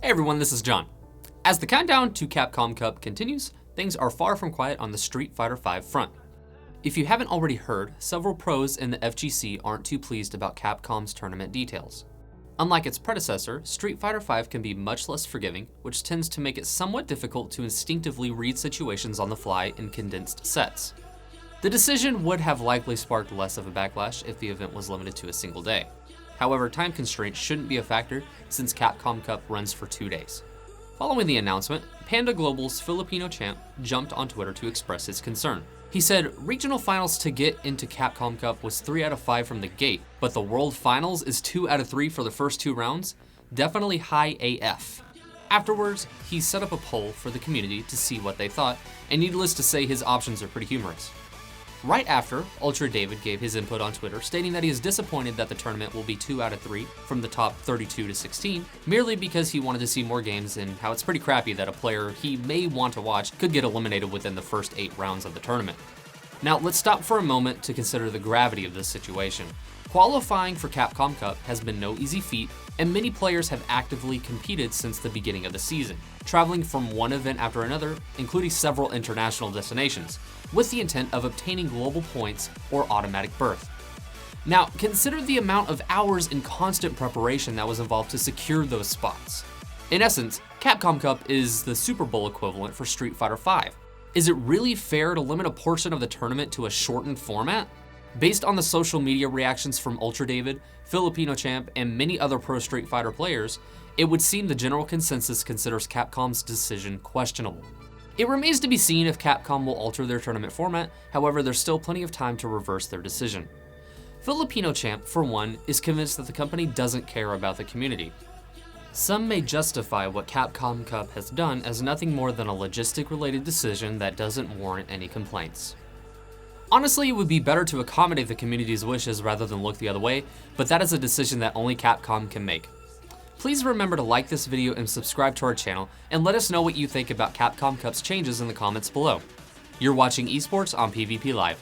Hey everyone, this is John. As the countdown to Capcom Cup continues, things are far from quiet on the Street Fighter V front. If you haven't already heard, several pros in the FGC aren't too pleased about Capcom's tournament details. Unlike its predecessor, Street Fighter V can be much less forgiving, which tends to make it somewhat difficult to instinctively read situations on the fly in condensed sets. The decision would have likely sparked less of a backlash if the event was limited to a single day. However, time constraints shouldn't be a factor since Capcom Cup runs for 2 days. Following the announcement, Panda Global's Filipino champ jumped on Twitter to express his concern. He said, "Regional finals to get into Capcom Cup was 3 out of 5 from the gate, but the World Finals is 2 out of 3 for the first 2 rounds? Definitely high AF." Afterwards, he set up a poll for the community to see what they thought, and needless to say, his options are pretty humorous. Right after, Ultra David gave his input on Twitter, stating that he is disappointed that the tournament will be 2 out of 3 from the top 32 to 16, merely because he wanted to see more games and how it's pretty crappy that a player he may want to watch could get eliminated within the first 8 rounds of the tournament. Now, let's stop for a moment to consider the gravity of this situation. Qualifying for Capcom Cup has been no easy feat, and many players have actively competed since the beginning of the season, traveling from one event after another, including several international destinations, with the intent of obtaining global points or automatic berth. Now, consider the amount of hours in constant preparation that was involved to secure those spots. In essence, Capcom Cup is the Super Bowl equivalent for Street Fighter V. Is it really fair to limit a portion of the tournament to a shortened format? Based on the social media reactions from Ultra David, Filipino champ, and many other pro Street Fighter players, it would seem the general consensus considers Capcom's decision questionable. It remains to be seen if Capcom will alter their tournament format, however there's still plenty of time to reverse their decision. Filipino champ, for one, is convinced that the company doesn't care about the community. Some may justify what Capcom Cup has done as nothing more than a logistic-related decision that doesn't warrant any complaints. Honestly, it would be better to accommodate the community's wishes rather than look the other way, but that is a decision that only Capcom can make. Please remember to like this video and subscribe to our channel, and let us know what you think about Capcom Cup's changes in the comments below. You're watching Esports on PvP Live.